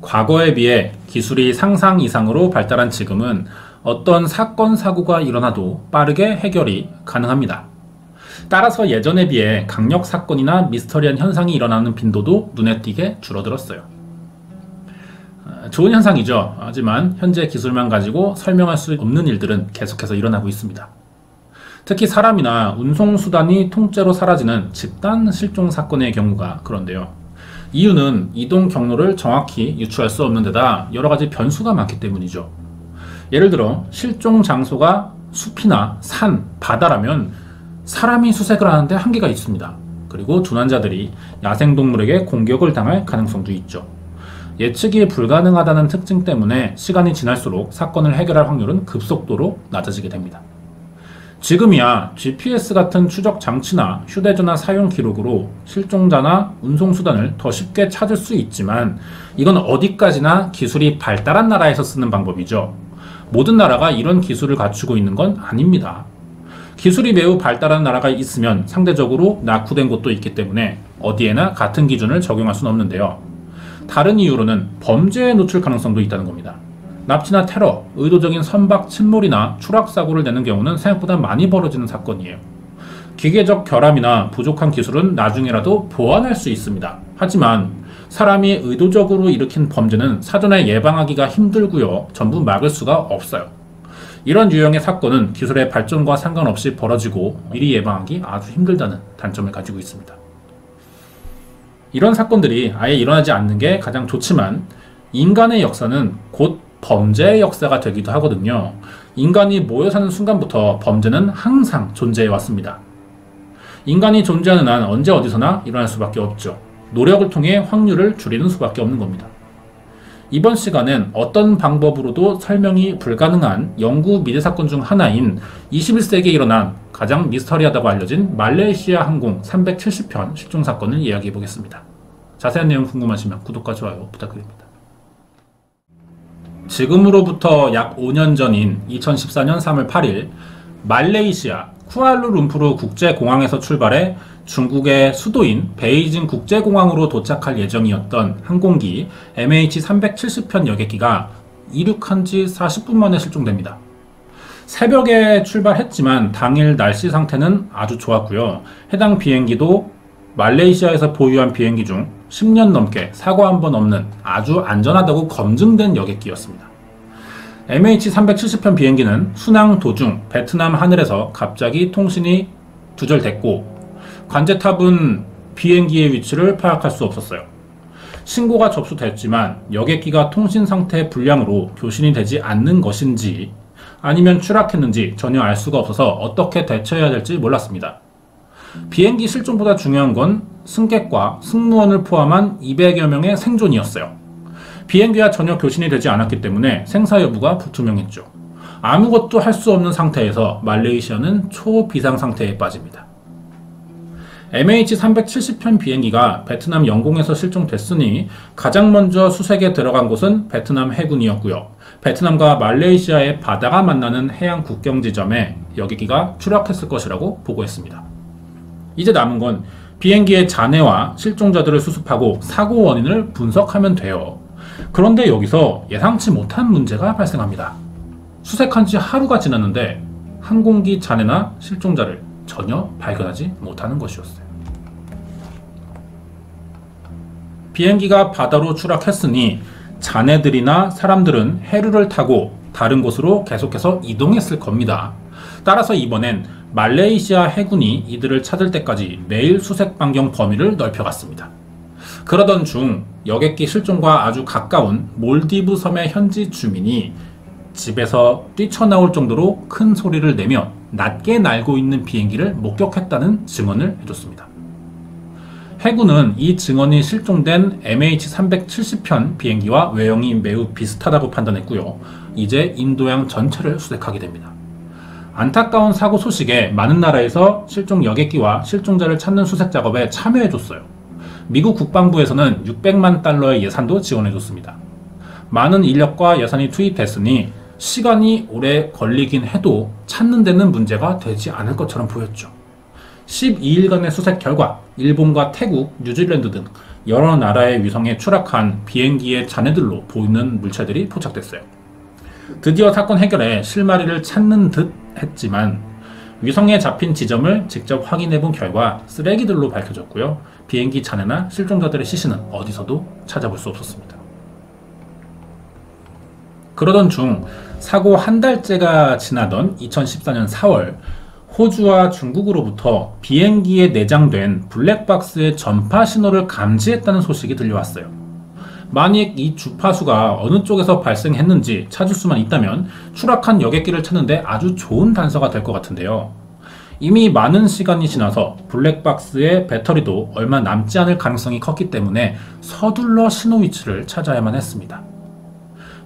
과거에 비해 기술이 상상 이상으로 발달한 지금은 어떤 사건, 사고가 일어나도 빠르게 해결이 가능합니다. 따라서 예전에 비해 강력 사건이나 미스터리한 현상이 일어나는 빈도도 눈에 띄게 줄어들었어요. 좋은 현상이죠. 하지만 현재 기술만 가지고 설명할 수 없는 일들은 계속해서 일어나고 있습니다. 특히 사람이나 운송수단이 통째로 사라지는 집단 실종 사건의 경우가 그런데요. 이유는 이동 경로를 정확히 유추할 수 없는 데다 여러 가지 변수가 많기 때문이죠. 예를 들어 실종 장소가 숲이나 산, 바다라면 사람이 수색을 하는데 한계가 있습니다. 그리고 조난자들이 야생동물에게 공격을 당할 가능성도 있죠. 예측이 불가능하다는 특징 때문에 시간이 지날수록 사건을 해결할 확률은 급속도로 낮아지게 됩니다. 지금이야 GPS 같은 추적 장치나 휴대전화 사용 기록으로 실종자나 운송수단을 더 쉽게 찾을 수 있지만 이건 어디까지나 기술이 발달한 나라에서 쓰는 방법이죠. 모든 나라가 이런 기술을 갖추고 있는 건 아닙니다. 기술이 매우 발달한 나라가 있으면 상대적으로 낙후된 곳도 있기 때문에 어디에나 같은 기준을 적용할 수는 없는데요. 다른 이유로는 범죄에 노출 가능성도 있다는 겁니다. 납치나 테러, 의도적인 선박 침몰이나 추락사고를 내는 경우는 생각보다 많이 벌어지는 사건이에요. 기계적 결함이나 부족한 기술은 나중에라도 보완할 수 있습니다. 하지만 사람이 의도적으로 일으킨 범죄는 사전에 예방하기가 힘들고요. 전부 막을 수가 없어요. 이런 유형의 사건은 기술의 발전과 상관없이 벌어지고 미리 예방하기 아주 힘들다는 단점을 가지고 있습니다. 이런 사건들이 아예 일어나지 않는 게 가장 좋지만 인간의 역사는 곧 범죄의 역사가 되기도 하거든요. 인간이 모여 사는 순간부터 범죄는 항상 존재해 왔습니다. 인간이 존재하는 한 언제 어디서나 일어날 수밖에 없죠. 노력을 통해 확률을 줄이는 수밖에 없는 겁니다. 이번 시간은 어떤 방법으로도 설명이 불가능한 영구 미래 사건 중 하나인 21세기에 일어난 가장 미스터리하다고 알려진 말레이시아 항공 370편 실종 사건을 이야기해 보겠습니다. 자세한 내용 궁금하시면 구독과 좋아요 부탁드립니다. 지금으로부터 약 5년 전인 2014년 3월 8일 말레이시아 쿠알라룸푸르 국제공항에서 출발해 중국의 수도인 베이징 국제공항으로 도착할 예정이었던 항공기 MH370편 여객기가 이륙한 지 40분 만에 실종됩니다. 새벽에 출발했지만 당일 날씨 상태는 아주 좋았고요. 해당 비행기도 말레이시아에서 보유한 비행기 중 10년 넘게 사고 한 번 없는 아주 안전하다고 검증된 여객기였습니다. MH370편 비행기는 순항 도중 베트남 하늘에서 갑자기 통신이 두절됐고 관제탑은 비행기의 위치를 파악할 수 없었어요. 신고가 접수됐지만 여객기가 통신 상태 불량으로 교신이 되지 않는 것인지 아니면 추락했는지 전혀 알 수가 없어서 어떻게 대처해야 될지 몰랐습니다. 비행기 실종보다 중요한 건 승객과 승무원을 포함한 200여 명의 생존이었어요. 비행기와 전혀 교신이 되지 않았기 때문에 생사 여부가 불투명했죠. 아무것도 할 수 없는 상태에서 말레이시아는 초비상 상태에 빠집니다. MH370편 비행기가 베트남 영공에서 실종됐으니 가장 먼저 수색에 들어간 곳은 베트남 해군이었고요. 베트남과 말레이시아의 바다가 만나는 해양 국경 지점에 여객기가 추락했을 것이라고 보고했습니다. 이제 남은 건 비행기의 잔해와 실종자들을 수습하고 사고 원인을 분석하면 돼요. 그런데 여기서 예상치 못한 문제가 발생합니다. 수색한 지 하루가 지났는데 항공기 잔해나 실종자를 전혀 발견하지 못하는 것이었어요. 비행기가 바다로 추락했으니 잔해들이나 사람들은 해류를 타고 다른 곳으로 계속해서 이동했을 겁니다. 따라서 이번엔 말레이시아 해군이 이들을 찾을 때까지 매일 수색 반경 범위를 넓혀갔습니다. 그러던 중 여객기 실종과 아주 가까운 몰디브 섬의 현지 주민이 집에서 뛰쳐나올 정도로 큰 소리를 내며 낮게 날고 있는 비행기를 목격했다는 증언을 해줬습니다. 해군은 이 증언이 실종된 MH370편 비행기와 외형이 매우 비슷하다고 판단했고요. 이제 인도양 전체를 수색하게 됩니다. 안타까운 사고 소식에 많은 나라에서 실종 여객기와 실종자를 찾는 수색 작업에 참여해줬어요. 미국 국방부에서는 600만 달러의 예산도 지원해줬습니다. 많은 인력과 예산이 투입됐으니 시간이 오래 걸리긴 해도 찾는 데는 문제가 되지 않을 것처럼 보였죠. 12일간의 수색 결과 일본과 태국, 뉴질랜드 등 여러 나라의 위성에 추락한 비행기의 잔해들로 보이는 물체들이 포착됐어요. 드디어 사건 해결에 실마리를 찾는 듯 했지만 위성에 잡힌 지점을 직접 확인해 본 결과 쓰레기들로 밝혀졌고요. 비행기 잔해나 실종자들의 시신은 어디서도 찾아볼 수 없었습니다. 그러던 중 사고 한 달째가 지나던 2014년 4월 호주와 중국으로부터 비행기에 내장된 블랙박스의 전파 신호를 감지했다는 소식이 들려왔어요. 만약 이 주파수가 어느 쪽에서 발생했는지 찾을 수만 있다면 추락한 여객기를 찾는데 아주 좋은 단서가 될 것 같은데요. 이미 많은 시간이 지나서 블랙박스의 배터리도 얼마 남지 않을 가능성이 컸기 때문에 서둘러 신호 위치를 찾아야만 했습니다.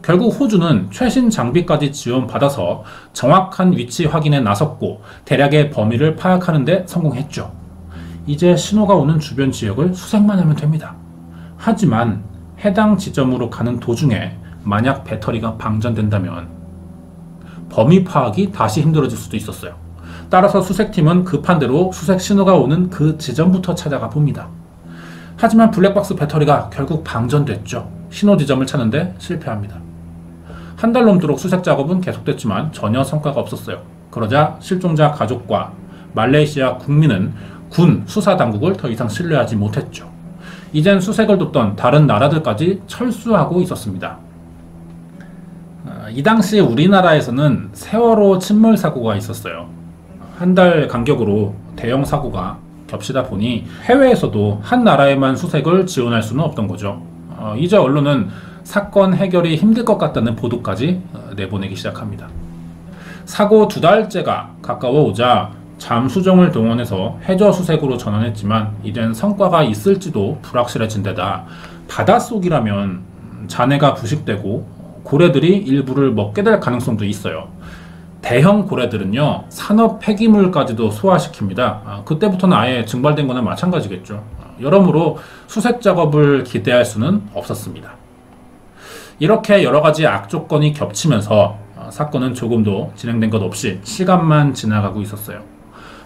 결국 호주는 최신 장비까지 지원받아서 정확한 위치 확인에 나섰고 대략의 범위를 파악하는 데 성공했죠. 이제 신호가 오는 주변 지역을 수색만 하면 됩니다. 하지만 해당 지점으로 가는 도중에 만약 배터리가 방전된다면 범위 파악이 다시 힘들어질 수도 있었어요. 따라서 수색팀은 급한 대로 수색 신호가 오는 그 지점부터 찾아가 봅니다. 하지만 블랙박스 배터리가 결국 방전됐죠. 신호 지점을 찾는데 실패합니다. 한 달 넘도록 수색 작업은 계속됐지만 전혀 성과가 없었어요. 그러자 실종자 가족과 말레이시아 국민은 군 수사 당국을 더 이상 신뢰하지 못했죠. 이젠 수색을 돕던 다른 나라들까지 철수하고 있었습니다. 이 당시 우리나라에서는 세월호 침몰 사고가 있었어요. 한 달 간격으로 대형 사고가 겹치다 보니 해외에서도 한 나라에만 수색을 지원할 수는 없던 거죠. 이제 언론은 사건 해결이 힘들 것 같다는 보도까지 내보내기 시작합니다. 사고 2달째가 가까워 오자 잠수정을 동원해서 해저 수색으로 전환했지만 이젠 성과가 있을지도 불확실해진 데다 바닷속이라면 잔해가 부식되고 고래들이 일부를 먹게 될 가능성도 있어요. 대형 고래들은요 산업 폐기물까지도 소화시킵니다. 그때부터는 아예 증발된 거나 마찬가지겠죠. 여러모로 수색 작업을 기대할 수는 없었습니다. 이렇게 여러가지 악조건이 겹치면서 사건은 조금도 진행된 것 없이 시간만 지나가고 있었어요.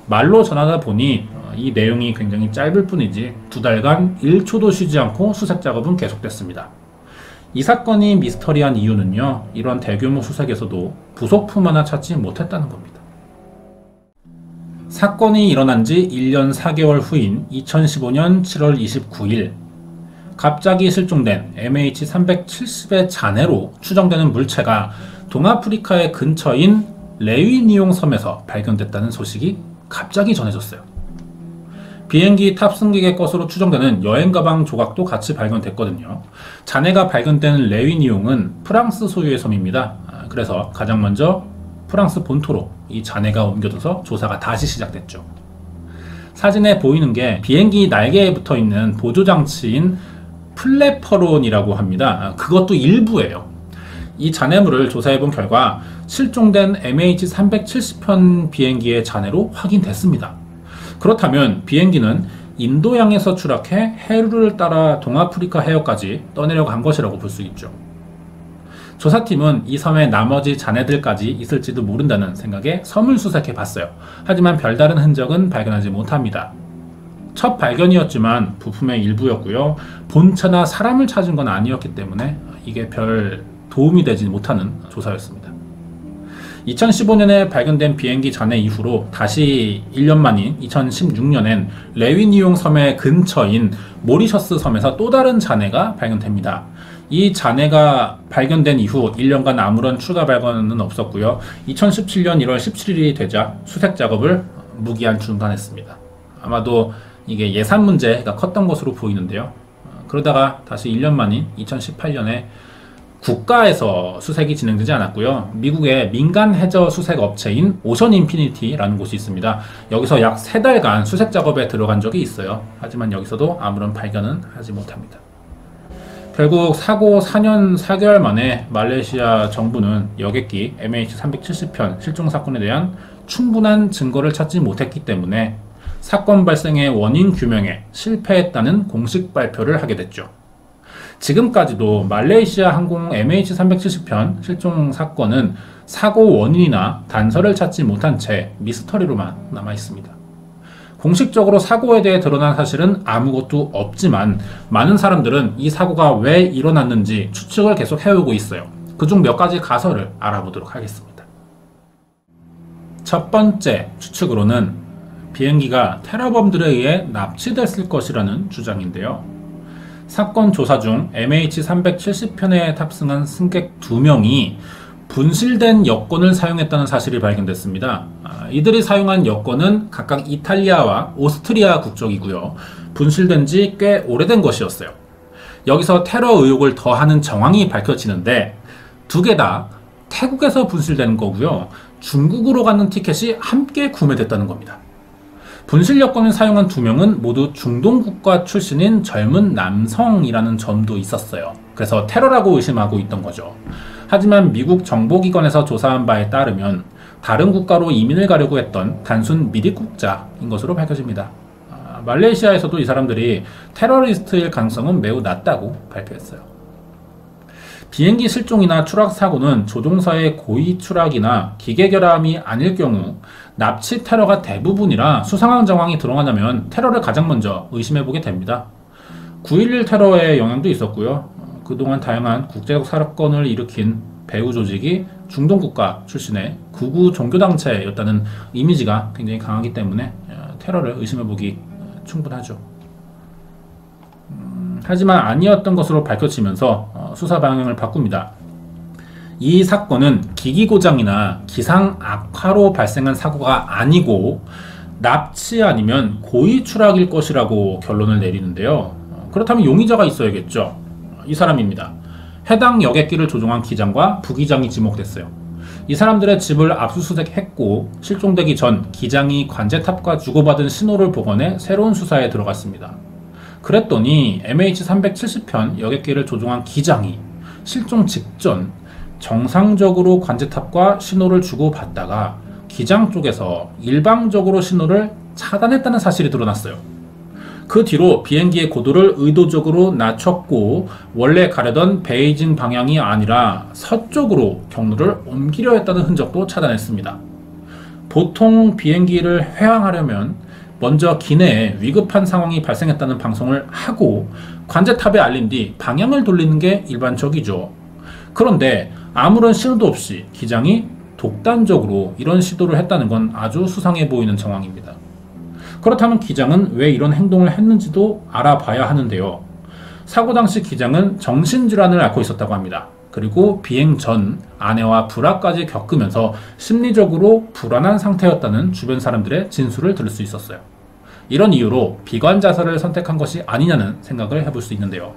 말로 전하다 보니 이 내용이 굉장히 짧을 뿐이지 2달간 1초도 쉬지 않고 수색 작업은 계속됐습니다. 이 사건이 미스터리한 이유는요, 이런 대규모 수색에서도 부속품 하나 찾지 못했다는 겁니다. 사건이 일어난 지 1년 4개월 후인 2015년 7월 29일 갑자기 실종된 MH370의 잔해로 추정되는 물체가 동아프리카의 근처인 레위니용 섬에서 발견됐다는 소식이 갑자기 전해졌어요. 비행기 탑승객의 것으로 추정되는 여행 가방 조각도 같이 발견됐거든요. 잔해가 발견된 레위니용은 프랑스 소유의 섬입니다. 그래서 가장 먼저 프랑스 본토로 이 잔해가 옮겨져서 조사가 다시 시작됐죠. 사진에 보이는 게 비행기 날개에 붙어 있는 보조장치인 플래퍼론이라고 합니다. 그것도 일부예요. 이 잔해물을 조사해본 결과 실종된 MH370편 비행기의 잔해로 확인됐습니다. 그렇다면 비행기는 인도양에서 추락해 해류를 따라 동아프리카 해역까지 떠내려고 한 것이라고 볼 수 있죠. 조사팀은 이 섬에 나머지 잔해들까지 있을지도 모른다는 생각에 섬을 수색해 봤어요. 하지만 별다른 흔적은 발견하지 못합니다. 첫 발견이었지만 부품의 일부였고요. 본체나 사람을 찾은 건 아니었기 때문에 이게 별 도움이 되지 못하는 조사였습니다. 2015년에 발견된 비행기 잔해 이후로 다시 1년 만인 2016년엔 레위니용 섬의 근처인 모리셔스 섬에서 또 다른 잔해가 발견됩니다. 이 잔해가 발견된 이후 1년간 아무런 추가 발견은 없었고요. 2017년 1월 17일이 되자 수색 작업을 무기한 중단했습니다. 아마도 이게 예산 문제가 컸던 것으로 보이는데요. 그러다가 다시 1년 만인 2018년에 국가에서 수색이 진행되지 않았고요. 미국의 민간 해저 수색 업체인 오션 인피니티라는 곳이 있습니다. 여기서 약 3달간 수색 작업에 들어간 적이 있어요. 하지만 여기서도 아무런 발견은 하지 못합니다. 결국 사고 4년 4개월 만에 말레이시아 정부는 여객기 MH370편 실종 사건에 대한 충분한 증거를 찾지 못했기 때문에 사건 발생의 원인 규명에 실패했다는 공식 발표를 하게 됐죠. 지금까지도 말레이시아 항공 MH370편 실종 사건은 사고 원인이나 단서를 찾지 못한 채 미스터리로만 남아 있습니다. 공식적으로 사고에 대해 드러난 사실은 아무것도 없지만 많은 사람들은 이 사고가 왜 일어났는지 추측을 계속 해오고 있어요. 그중 몇 가지 가설을 알아보도록 하겠습니다. 첫 번째 추측으로는 비행기가 테러범들에 의해 납치됐을 것이라는 주장인데요. 사건 조사 중 MH370편에 탑승한 승객 2명이 분실된 여권을 사용했다는 사실이 발견됐습니다. 이들이 사용한 여권은 각각 이탈리아와 오스트리아 국적이고요. 분실된 지 꽤 오래된 것이었어요. 여기서 테러 의혹을 더하는 정황이 밝혀지는데 두 개 다 태국에서 분실된 거고요. 중국으로 가는 티켓이 함께 구매됐다는 겁니다. 분실 여권을 사용한 2명은 모두 중동 국가 출신인 젊은 남성이라는 점도 있었어요. 그래서 테러라고 의심하고 있던 거죠. 하지만 미국 정보기관에서 조사한 바에 따르면 다른 국가로 이민을 가려고 했던 단순 미립국자인 것으로 밝혀집니다. 말레이시아에서도 이 사람들이 테러리스트일 가능성은 매우 낮다고 발표했어요. 비행기 실종이나 추락 사고는 조종사의 고의 추락이나 기계 결함이 아닐 경우 납치 테러가 대부분이라 수상한 정황이 드러나면 테러를 가장 먼저 의심해보게 됩니다. 9.11 테러의 영향도 있었고요. 그동안 다양한 국제적 사건을 일으킨 배후 조직이 중동 국가 출신의 극우 종교단체였다는 이미지가 굉장히 강하기 때문에 테러를 의심해보기 충분하죠. 하지만 아니었던 것으로 밝혀지면서 수사 방향을 바꿉니다. 이 사건은 기기 고장이나 기상 악화로 발생한 사고가 아니고 납치 아니면 고의 추락일 것이라고 결론을 내리는데요. 그렇다면 용의자가 있어야겠죠. 이 사람입니다. 해당 여객기를 조종한 기장과 부기장이 지목됐어요. 이 사람들의 집을 압수수색했고 실종되기 전 기장이 관제탑과 주고받은 신호를 복원해 새로운 수사에 들어갔습니다. 그랬더니 MH370편 여객기를 조종한 기장이 실종 직전 정상적으로 관제탑과 신호를 주고받다가 기장 쪽에서 일방적으로 신호를 차단했다는 사실이 드러났어요. 그 뒤로 비행기의 고도를 의도적으로 낮췄고 원래 가려던 베이징 방향이 아니라 서쪽으로 경로를 옮기려 했다는 흔적도 차단했습니다. 보통 비행기를 회항하려면 먼저 기내에 위급한 상황이 발생했다는 방송을 하고 관제탑에 알린 뒤 방향을 돌리는 게 일반적이죠. 그런데 아무런 신호도 없이 기장이 독단적으로 이런 시도를 했다는 건 아주 수상해 보이는 정황입니다. 그렇다면 기장은 왜 이런 행동을 했는지도 알아봐야 하는데요. 사고 당시 기장은 정신질환을 앓고 있었다고 합니다. 그리고 비행 전 아내와 불화까지 겪으면서 심리적으로 불안한 상태였다는 주변 사람들의 진술을 들을 수 있었어요. 이런 이유로 비관자살을 선택한 것이 아니냐는 생각을 해볼 수 있는데요.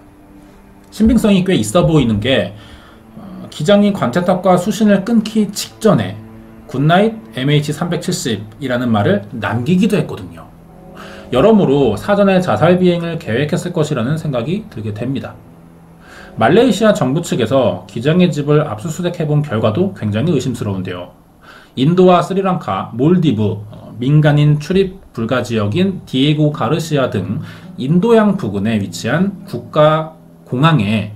신빙성이 꽤 있어 보이는 게 기장이 관제탑과 수신을 끊기 직전에 굿나잇 MH370이라는 말을 남기기도 했거든요. 여러모로 사전에 자살 비행을 계획했을 것이라는 생각이 들게 됩니다. 말레이시아 정부 측에서 기장의 집을 압수수색해본 결과도 굉장히 의심스러운데요. 인도와 스리랑카, 몰디브, 민간인 출입 불가 지역인 디에고 가르시아 등 인도양 부근에 위치한 국가 공항에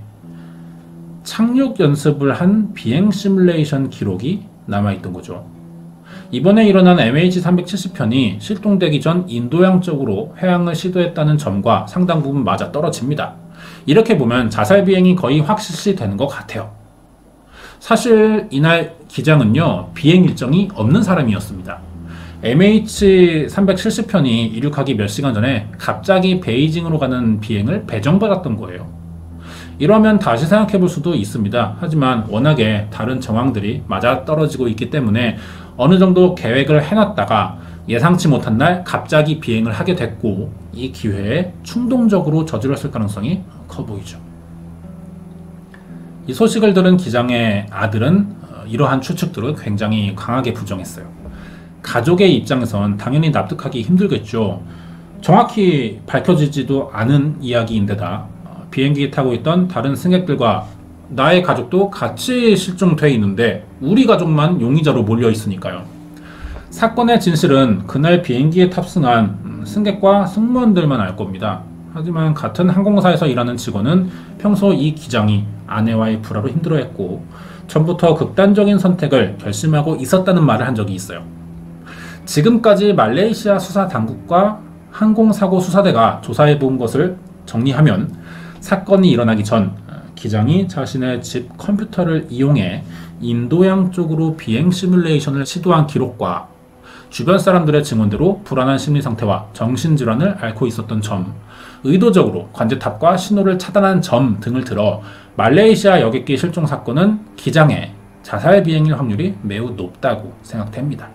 착륙 연습을 한 비행 시뮬레이션 기록이 남아있던 거죠. 이번에 일어난 MH370편이 실종되기 전 인도양 쪽으로 회항을 시도했다는 점과 상당 부분 맞아 떨어집니다. 이렇게 보면 자살 비행이 거의 확실시 되는 것 같아요. 사실 이날 기장은요, 비행 일정이 없는 사람이었습니다. MH370편이 이륙하기 몇 시간 전에 갑자기 베이징으로 가는 비행을 배정받았던 거예요. 이러면 다시 생각해 볼 수도 있습니다. 하지만 워낙에 다른 정황들이 맞아떨어지고 있기 때문에 어느 정도 계획을 해놨다가 예상치 못한 날 갑자기 비행을 하게 됐고 이 기회에 충동적으로 저질렀을 가능성이 커 보이죠. 이 소식을 들은 기장의 아들은 이러한 추측들을 굉장히 강하게 부정했어요. 가족의 입장에선 당연히 납득하기 힘들겠죠. 정확히 밝혀지지도 않은 이야기인데다 비행기에 타고 있던 다른 승객들과 나의 가족도 같이 실종돼 있는데 우리 가족만 용의자로 몰려 있으니까요. 사건의 진실은 그날 비행기에 탑승한 승객과 승무원들만 알 겁니다. 하지만 같은 항공사에서 일하는 직원은 평소 이 기장이 아내와의 불화로 힘들어했고 전부터 극단적인 선택을 결심하고 있었다는 말을 한 적이 있어요. 지금까지 말레이시아 수사 당국과 항공사고 수사대가 조사해본 것을 정리하면 사건이 일어나기 전 기장이 자신의 집 컴퓨터를 이용해 인도양 쪽으로 비행 시뮬레이션을 시도한 기록과 주변 사람들의 증언대로 불안한 심리 상태와 정신질환을 앓고 있었던 점, 의도적으로 관제탑과 신호를 차단한 점 등을 들어 말레이시아 여객기 실종 사건은 기장의 자살 비행일 확률이 매우 높다고 생각됩니다.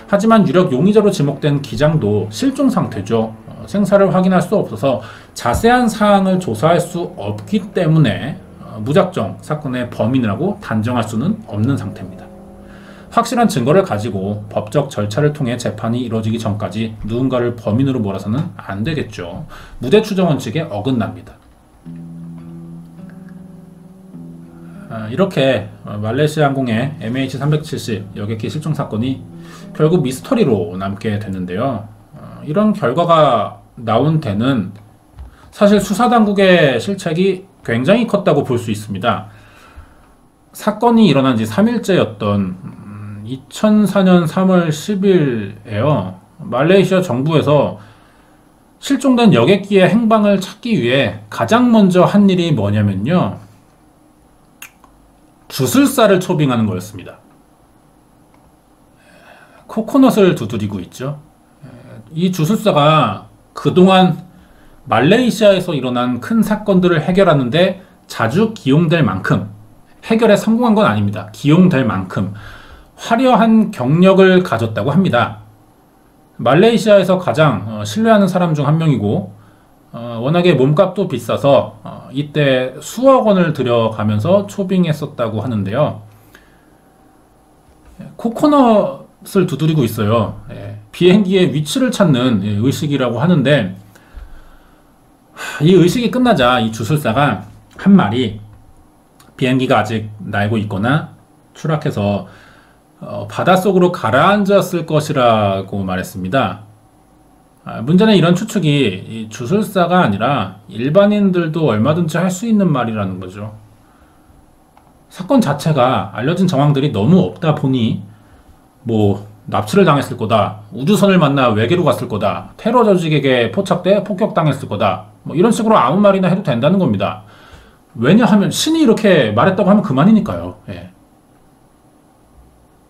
하지만 유력 용의자로 지목된 기장도 실종 상태죠. 생사를 확인할 수 없어서 자세한 사항을 조사할 수 없기 때문에 무작정 사건의 범인이라고 단정할 수는 없는 상태입니다. 확실한 증거를 가지고 법적 절차를 통해 재판이 이루어지기 전까지 누군가를 범인으로 몰아서는 안 되겠죠. 무죄 추정 원칙에 어긋납니다. 이렇게 말레이시아 항공의 MH370 여객기 실종 사건이 결국 미스터리로 남게 됐는데요. 이런 결과가 나온 데는 사실 수사당국의 실책이 굉장히 컸다고 볼 수 있습니다. 사건이 일어난 지 3일째였던 2004년 3월 10일에요. 말레이시아 정부에서 실종된 여객기의 행방을 찾기 위해 가장 먼저 한 일이 뭐냐면요. 주술사를 초빙하는 거였습니다. 코코넛을 두드리고 있죠. 이 주술사가 그동안 말레이시아에서 일어난 큰 사건들을 해결하는데 자주 기용될 만큼, 해결에 성공한 건 아닙니다. 기용될 만큼 화려한 경력을 가졌다고 합니다. 말레이시아에서 가장 신뢰하는 사람 중 한 명이고 워낙에 몸값도 비싸서 이때 수억 원을 들여가면서 초빙했었다고 하는데요. 코코넛을 두드리고 있어요. 비행기의 위치를 찾는 의식이라고 하는데 이 의식이 끝나자 이 주술사가 한 말이 비행기가 아직 날고 있거나 추락해서 바닷속으로 가라앉았을 것이라고 말했습니다. 문제는 이런 추측이 주술사가 아니라 일반인들도 얼마든지 할 수 있는 말이라는 거죠. 사건 자체가 알려진 정황들이 너무 없다 보니 납치를 당했을 거다, 우주선을 만나 외계로 갔을 거다, 테러 조직에게 포착돼 폭격당했을 거다, 이런 식으로 아무 말이나 해도 된다는 겁니다. 왜냐하면 신이 이렇게 말했다고 하면 그만이니까요.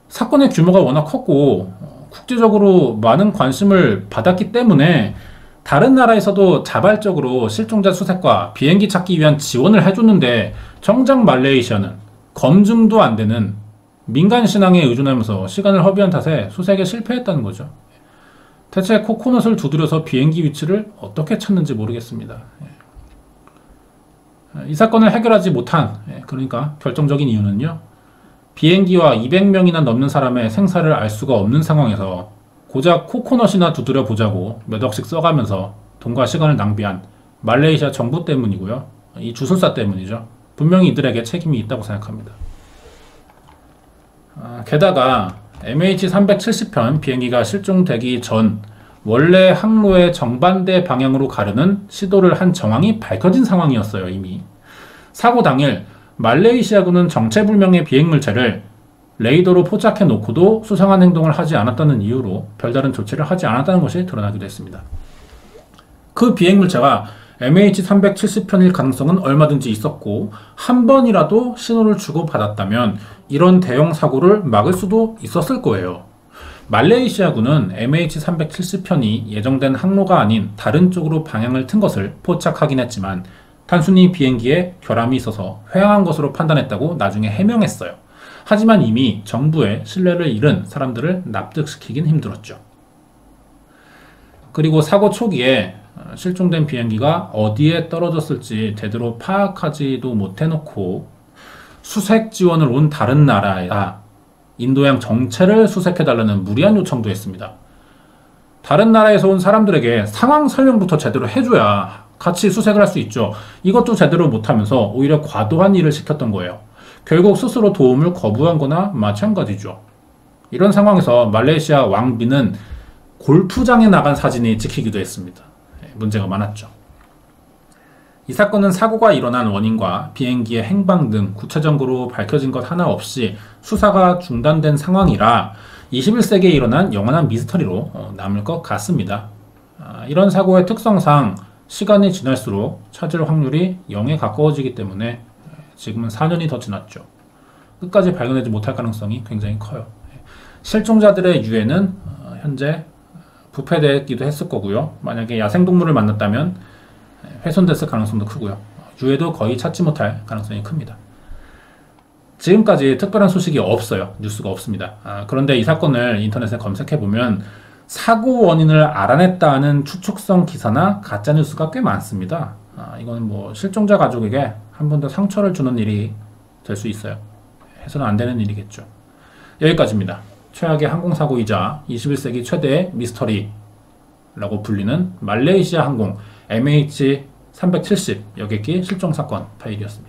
사건의 규모가 워낙 컸고 국제적으로 많은 관심을 받았기 때문에 다른 나라에서도 자발적으로 실종자 수색과 비행기 찾기 위한 지원을 해줬는데 정작 말레이시아는 검증도 안 되는 민간 신앙에 의존하면서 시간을 허비한 탓에 수색에 실패했다는 거죠. 대체 코코넛을 두드려서 비행기 위치를 어떻게 찾는지 모르겠습니다. 이 사건을 해결하지 못한, 그러니까 결정적인 이유는요. 비행기와 200명이나 넘는 사람의 생사를 알 수가 없는 상황에서 고작 코코넛이나 두드려 보자고 몇 억씩 써가면서 돈과 시간을 낭비한 말레이시아 정부 때문이고요. 이 주술사 때문이죠. 분명히 이들에게 책임이 있다고 생각합니다. 게다가 MH370편 비행기가 실종되기 전 원래 항로의 정반대 방향으로 가려는 시도를 한 정황이 밝혀진 상황이었어요. 이미 사고 당일 말레이시아군은 정체불명의 비행물체를 레이더로 포착해 놓고도 수상한 행동을 하지 않았다는 이유로 별다른 조치를 하지 않았다는 것이 드러나기도 했습니다. 그 비행물체가 MH370편일 가능성은 얼마든지 있었고 한 번이라도 신호를 주고받았다면 이런 대형 사고를 막을 수도 있었을 거예요. 말레이시아군은 MH370편이 예정된 항로가 아닌 다른 쪽으로 방향을 튼 것을 포착하긴 했지만 단순히 비행기에 결함이 있어서 횡한 것으로 판단했다고 나중에 해명했어요. 하지만 이미 정부의 신뢰를 잃은 사람들을 납득시키긴 힘들었죠. 그리고 사고 초기에 실종된 비행기가 어디에 떨어졌을지 제대로 파악하지도 못해놓고 수색 지원을 온 다른 나라에다 인도양 정체를 수색해달라는 무리한 요청도 했습니다. 다른 나라에서 온 사람들에게 상황 설명부터 제대로 해줘야 같이 수색을 할 수 있죠. 이것도 제대로 못하면서 오히려 과도한 일을 시켰던 거예요. 결국 스스로 도움을 거부한 거나 마찬가지죠. 이런 상황에서 말레이시아 왕비는 골프장에 나간 사진이 찍히기도 했습니다. 문제가 많았죠. 이 사건은 사고가 일어난 원인과 비행기의 행방 등 구체적으로 밝혀진 것 하나 없이 수사가 중단된 상황이라 21세기에 일어난 영원한 미스터리로 남을 것 같습니다. 이런 사고의 특성상 시간이 지날수록 찾을 확률이 0에 가까워지기 때문에 지금은 4년이 더 지났죠. 끝까지 발견하지 못할 가능성이 굉장히 커요. 실종자들의 유해는 현재 부패되기도 했을 거고요. 만약에 야생동물을 만났다면 훼손됐을 가능성도 크고요. 유해도 거의 찾지 못할 가능성이 큽니다. 지금까지 특별한 소식이 없어요. 뉴스가 없습니다. 그런데 이 사건을 인터넷에 검색해보면 사고 원인을 알아냈다는 추측성 기사나 가짜뉴스가 꽤 많습니다. 이건 뭐 실종자 가족에게 한 번 더 상처를 주는 일이 될 수 있어요. 해서는 안 되는 일이겠죠. 여기까지입니다. 최악의 항공사고이자 21세기 최대의 미스터리라고 불리는 말레이시아 항공 MH370 여객기 실종 사건 파일이었습니다.